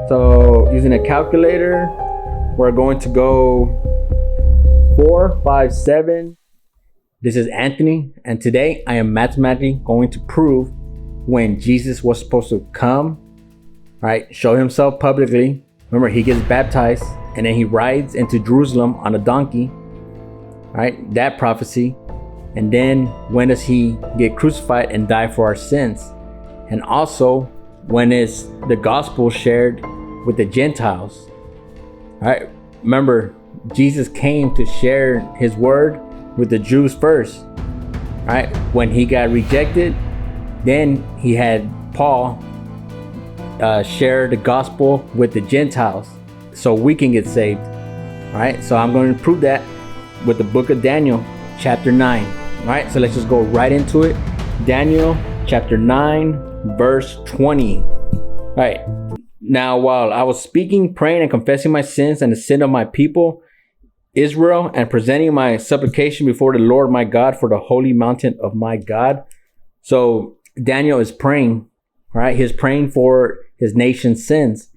So using a calculator, we're going to go 4, 5, 7. This is Anthony, and today I am mathematically going to prove when Jesus was supposed to come, right? Show himself publicly. Remember, he gets baptized and then he rides into Jerusalem on a donkey, right? That prophecy. And then when does he get crucified and die for our sins? And also, when is the gospel shared with the Gentiles? All right? Remember, Jesus came to share his word with the Jews first. All right? When he got rejected, then he had Paul share the gospel with the Gentiles so we can get saved. All right? So I'm going to prove that with the book of Daniel, chapter 9. All right? So let's just go right into it. Daniel, chapter 9, verse 20. All right. Now, while I was speaking, praying, and confessing my sins and the sin of my people, Israel, and presenting my supplication before the Lord my God for the holy mountain of my God. So Daniel is praying, right? He's praying for his nation's sins.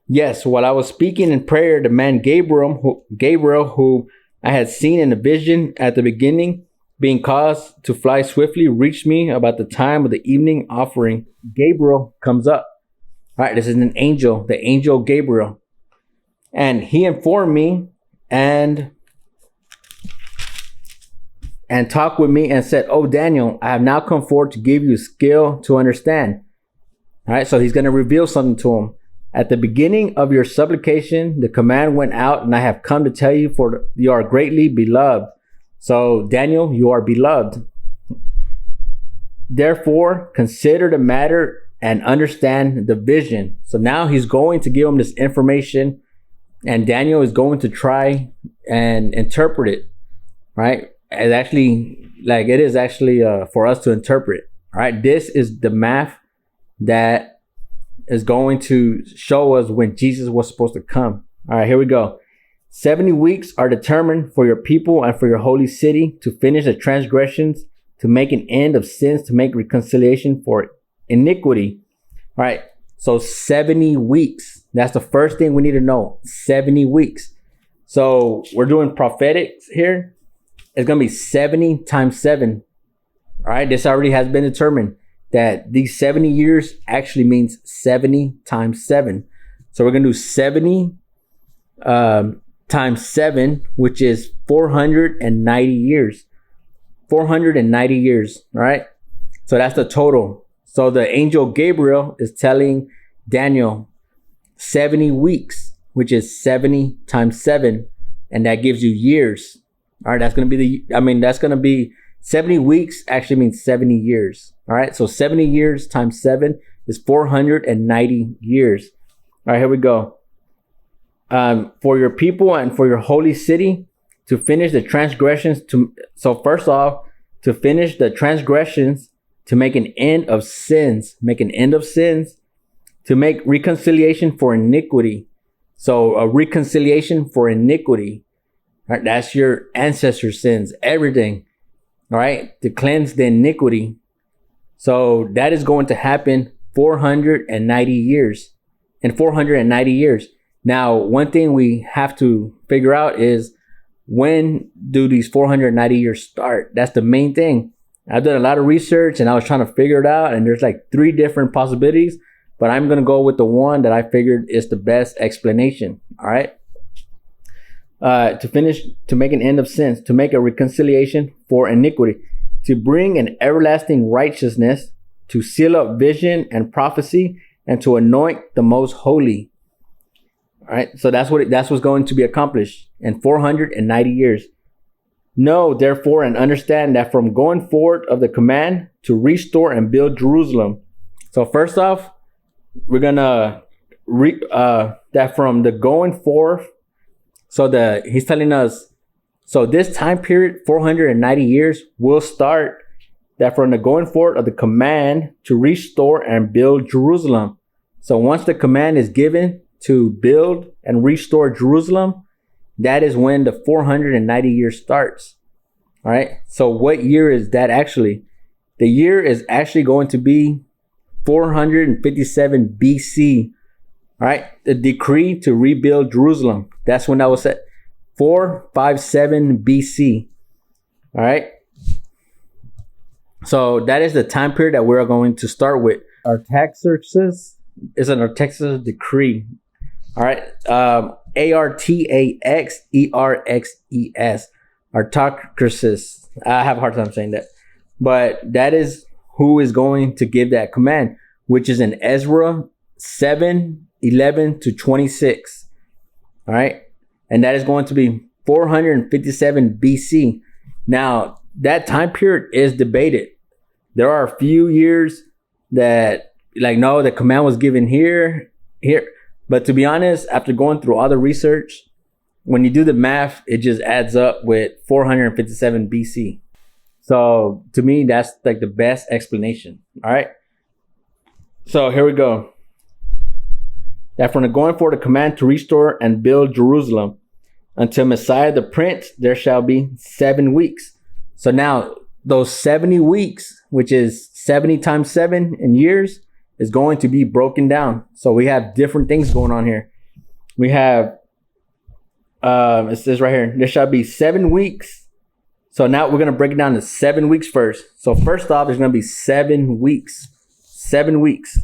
Yes, while I was speaking in prayer, the man Gabriel, who I had seen in a vision at the beginning, being caused to fly swiftly, reached me about the time of the evening offering. Gabriel comes up. All right, this is an angel, the angel Gabriel. And he informed me and talked with me and said, "Oh, Daniel, I have now come forward to give you skill to understand." All right, so he's going to reveal something to him. At the beginning of your supplication, the command went out, and I have come to tell you, for you are greatly beloved. So, Daniel, you are beloved. Therefore, consider the matter and understand the vision. So now he's going to give him this information, and Daniel is going to try and interpret it, right? It is actually for us to interpret, all right? This is the math that is going to show us when Jesus was supposed to come. All right, here we go. 70 weeks are determined for your people and for your holy city to finish the transgressions, to make an end of sins, to make reconciliation for iniquity. All right. So 70 weeks. That's the first thing we need to know. 70 weeks. So we're doing prophetics here. It's going to be 70 times 7. All right. This already has been determined that these 70 years actually means 70 times 7. So we're going to do 70 times 7, which is 490 years. 490 years. All right. So that's the total. So the angel Gabriel is telling Daniel 70 weeks, which is 70 times 7. And that gives you years. All right. That's going to be 70 weeks actually means 70 years. All right. So 70 years times 7 is 490 years. All right. Here we go. For your people and for your holy city to finish the transgressions. So first off, to finish the transgressions, to make an end of sins, to make reconciliation for iniquity. So a reconciliation for iniquity, right? That's your ancestor sins, everything, all right? To cleanse the iniquity. So that is going to happen 490 years. In 490 years. Now, one thing we have to figure out is, when do these 490 years start? That's the main thing. I've done a lot of research and I was trying to figure it out, and there's like 3 different possibilities, but I'm going to go with the one that I figured is the best explanation. All right. To make an end of sins, to make a reconciliation for iniquity, to bring an everlasting righteousness, to seal up vision and prophecy, and to anoint the most holy. All right. So that's what's going to be accomplished in 490 years. Know, therefore, and understand that from going forward of the command to restore and build Jerusalem. So first off, we're going to that from the going forth. So he's telling us, so this time period, 490 years, will start that from the going forward of the command to restore and build Jerusalem. So once the command is given to build and restore Jerusalem, that is when the 490 years starts. All right. So what year is that actually? The year is actually going to be 457 BC. All right, the decree to rebuild Jerusalem. That's when that was set. 457 BC. All right. So that is the time period that we're going to start with. Artaxerxes is an Artaxerxes decree. All right. Artaxerxes. Artaxerxes. I have a hard time saying that. But that is who is going to give that command, which is in Ezra 7:11 to 26. All right. And that is going to be 457 BC. Now, that time period is debated. There are a few years that, like, no, the command was given here. But to be honest, after going through all the research, when you do the math, it just adds up with 457 BC. So to me, that's like the best explanation. All right. So here we go. That from the going forward the command to restore and build Jerusalem until Messiah the Prince, there shall be 7 weeks. So now those 70 weeks, which is 70 times 7 in years, is going to be broken down. So we have different things going on here. We have, it says right here, there shall be 7 weeks. So now we're going to break it down to 7 weeks first. So first off, there's going to be 7 weeks. 7 weeks.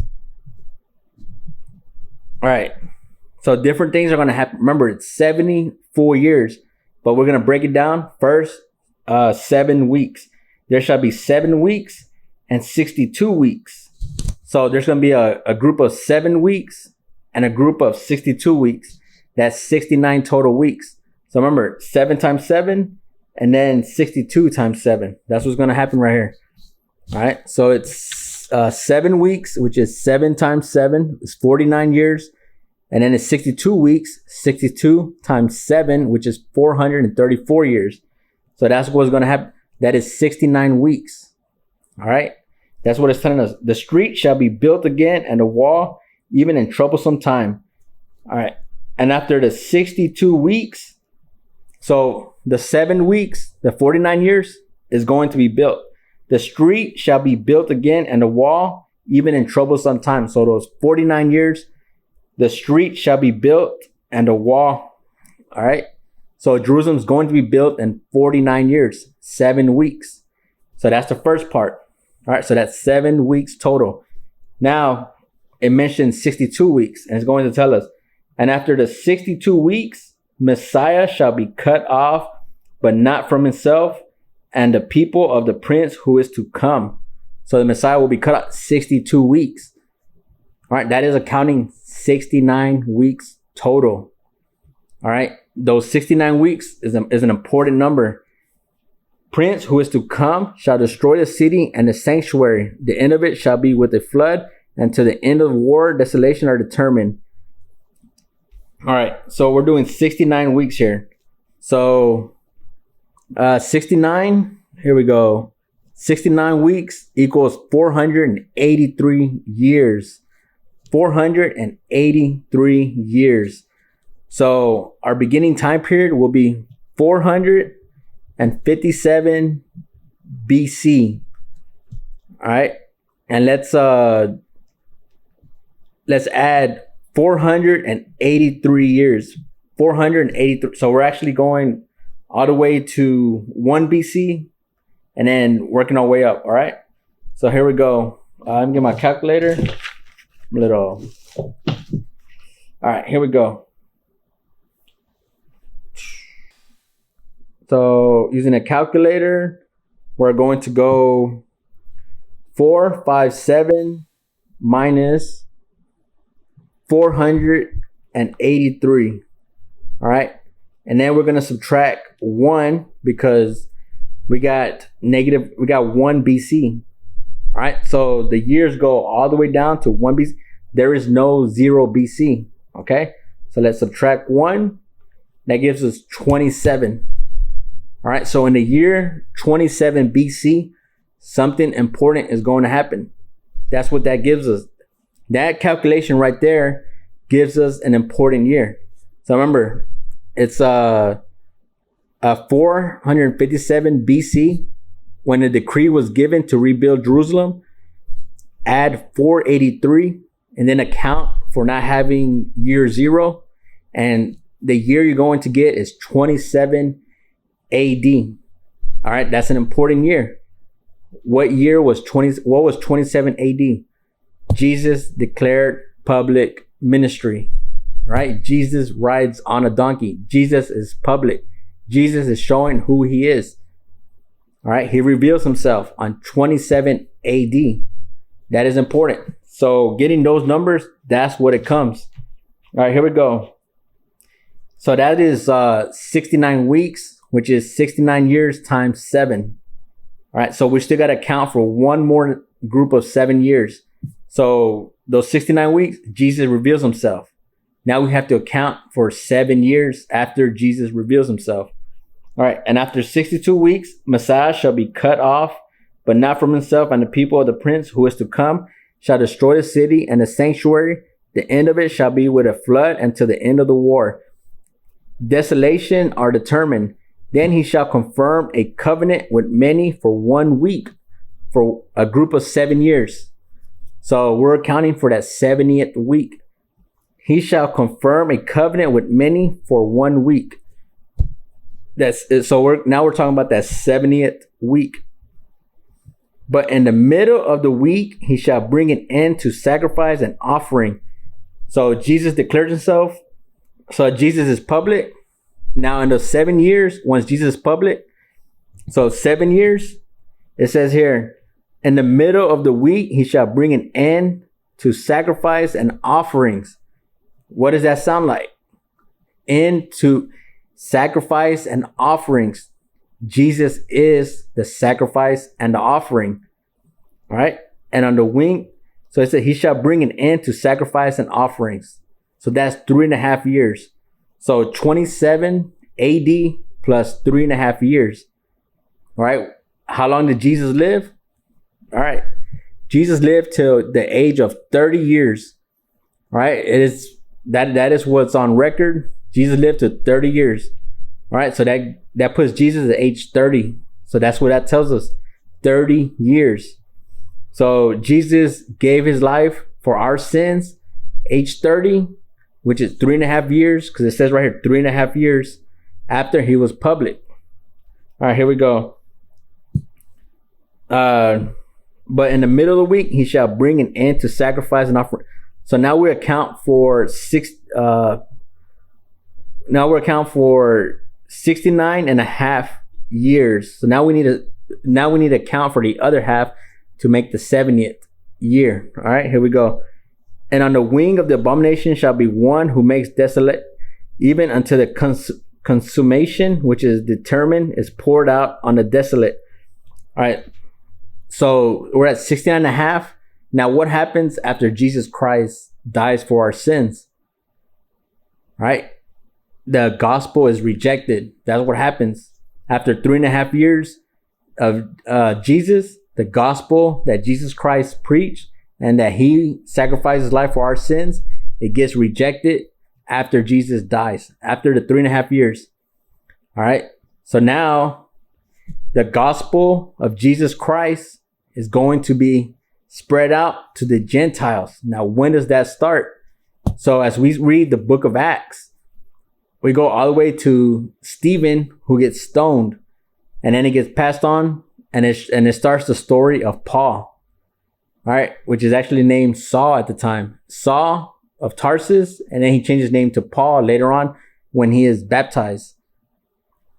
All right. So different things are going to happen. Remember, it's 70 full years, but we're going to break it down first. 7 weeks. There shall be 7 weeks and 62 weeks. So there's going to be a group of 7 weeks and a group of 62 weeks. That's 69 total weeks. So remember, 7 times 7 and then 62 times 7. That's what's going to happen right here. All right. So it's 7 weeks, which is 7 times 7 is 49 years. And then it's 62 weeks, 62 times 7, which is 434 years. So that's what's going to happen. That is 69 weeks. All right. That's what it's telling us. The street shall be built again and the wall even in troublesome time. All right. And after the 62 weeks, so the 7 weeks, the 49 years is going to be built. The street shall be built again and the wall even in troublesome time. So those 49 years, the street shall be built and the wall. All right. So Jerusalem's going to be built in 49 years, 7 weeks. So that's the first part. All right. So that's 7 weeks total. Now it mentions 62 weeks and it's going to tell us, and after the 62 weeks, Messiah shall be cut off, but not from himself and the people of the prince who is to come. So the Messiah will be cut off 62 weeks. All right. That is accounting 69 weeks total. All right. Those 69 weeks is an important number. Prince who is to come shall destroy the city and the sanctuary. The end of it shall be with a flood, and to the end of war, desolation are determined. All right. So we're doing 69 weeks here. So 69, here we go. 69 weeks equals 483 years. 483 years. So our beginning time period will be 457 BC. All right. And let's add 483 years. 483. So we're actually going all the way to 1 BC and then working our way up. All right. So here we go. I'm getting my calculator. All right, here we go. So using a calculator, we're going to go 457 minus 483. All right. And then we're going to subtract 1 because we got 1 BC. All right. So the years go all the way down to 1 BC. There is no 0 BC. Okay. So let's subtract 1. That gives us 27. All right. So in the year 27 BC, something important is going to happen. That's what that gives us. That calculation right there gives us an important year. So remember, it's 457 BC when the decree was given to rebuild Jerusalem. Add 483 and then account for not having year 0. And the year you're going to get is 27 AD. All right, that's an important year. What was 27 AD? Jesus declared public ministry, right? Jesus rides on a donkey. Jesus is public. Jesus is showing who he is. All right, he reveals himself on 27 AD. That is important. So getting those numbers, that's what it comes. All right, here we go. So that is 69 weeks, which is 69 years times 7. All right, so we still got to account for one more group of 7 years. So those 69 weeks, Jesus reveals himself. Now we have to account for 7 years after Jesus reveals himself. All right, and after 62 weeks, Messiah shall be cut off, but not from himself, and the people of the prince who is to come shall destroy the city and the sanctuary. The end of it shall be with a flood until the end of the war. Desolation are determined. Then he shall confirm a covenant with many for 1 week, for a group of 7 years. So we're accounting for that 70th week. He shall confirm a covenant with many for 1 week. So we're talking about that 70th week. But in the middle of the week, he shall bring an end to sacrifice and offering. So Jesus declares himself. So Jesus is public. Now in the 7 years, once Jesus is public, so 7 years, it says here, in the middle of the week, he shall bring an end to sacrifice and offerings. What does that sound like? End to sacrifice and offerings. Jesus is the sacrifice and the offering. All right. And on the wing, so it said he shall bring an end to sacrifice and offerings. So that's 3.5 years. So 27 AD plus 3.5 years. All right. How long did Jesus live? All right. Jesus lived till the age of 30 years. All right. It is that is what's on record. Jesus lived to 30 years. All right. So that puts Jesus at age 30. So that's what that tells us. 30 years. So Jesus gave his life for our sins, age 30, which is 3.5 years, because it says right here, 3.5 years after he was public. All right, here we go. But in the middle of the week, he shall bring an end to sacrifice and offering. So now we account for 69.5 years. So now we need to account for the other half to make the 70th year. All right, here we go. And on the wing of the abomination shall be one who makes desolate, even until the consummation, which is determined, is poured out on the desolate. All right. So we're at 69.5. Now what happens after Jesus Christ dies for our sins? All right. The gospel is rejected. That's what happens. After 3.5 years of Jesus, the gospel that Jesus Christ preached and that he sacrificed his life for our sins, it gets rejected after Jesus dies, after the 3.5 years. All right. So now the gospel of Jesus Christ is going to be spread out to the Gentiles. Now, when does that start? So as we read the book of Acts, we go all the way to Stephen, who gets stoned, and then it gets passed on, and it starts the story of Paul, all right, which is actually named Saul at the time, Saul of Tarsus, and then he changed his name to Paul later on when he is baptized.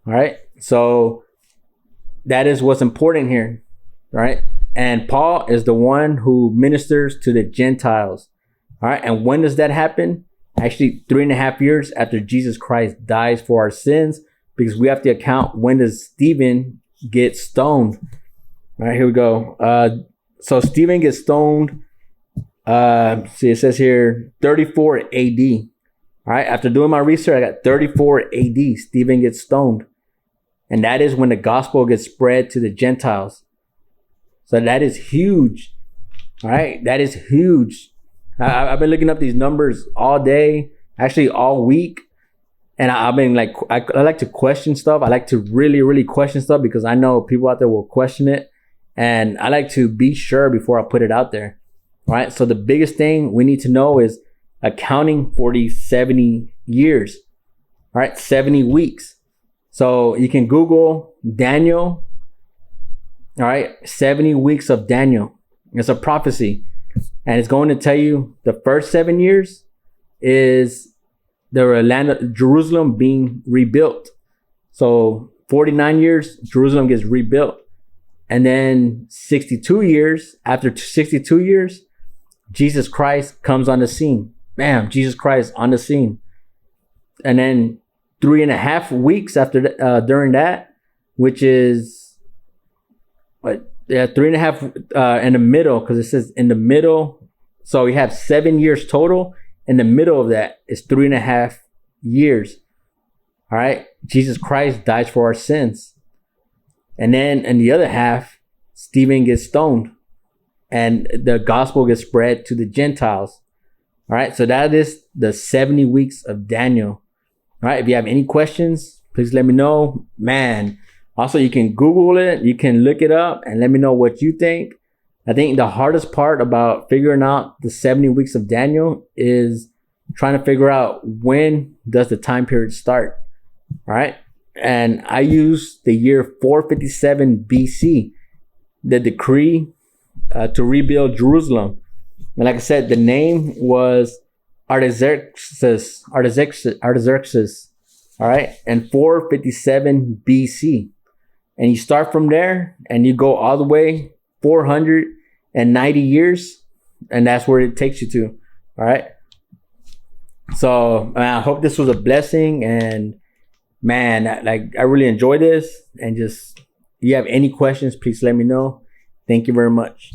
All right, so that is what's important here, right? And Paul is the one who ministers to the Gentiles. All right, and when does that happen? Actually, 3.5 years after Jesus Christ dies for our sins, because we have to account when does Stephen get stoned. All right, here we go. So Stephen gets stoned. See, it says here 34 AD. All right, after doing my research, I got 34 AD. Stephen gets stoned. And that is when the gospel gets spread to the Gentiles. So that is huge. All right, that is huge. I've been looking up these numbers all day, actually all week. And I've been like, I like to question stuff. I like to really, really question stuff because I know people out there will question it. And I like to be sure before I put it out there. All right. So the biggest thing we need to know is accounting for these 70 years. All right, 70 weeks. So you can Google Daniel. All right, 70 weeks of Daniel. It's a prophecy. And it's going to tell you the first 7 years is the land of Jerusalem being rebuilt. So 49 years, Jerusalem gets rebuilt. And then 62 years, after 62 years, Jesus Christ comes on the scene. Bam, Jesus Christ on the scene. And then 3.5 weeks after during that, which is 3.5 in the middle, because it says in the middle. So we have 7 years total. In the middle of that is 3.5 years. All right. Jesus Christ dies for our sins. And then in the other half, Stephen gets stoned and the gospel gets spread to the Gentiles. All right. So that is the 70 weeks of Daniel. All right. If you have any questions, please let me know. Man. Also, you can Google it. You can look it up and let me know what you think. I think the hardest part about figuring out the 70 weeks of Daniel is trying to figure out when does the time period start. All right. And I use the year 457 BC, the decree to rebuild Jerusalem. And like I said, the name was Artaxerxes. All right. And 457 BC. And you start from there and you go all the way 490 years. And that's where it takes you to. All right. So I hope this was a blessing. And man, I really enjoy this. And just, if you have any questions, please let me know. Thank you very much.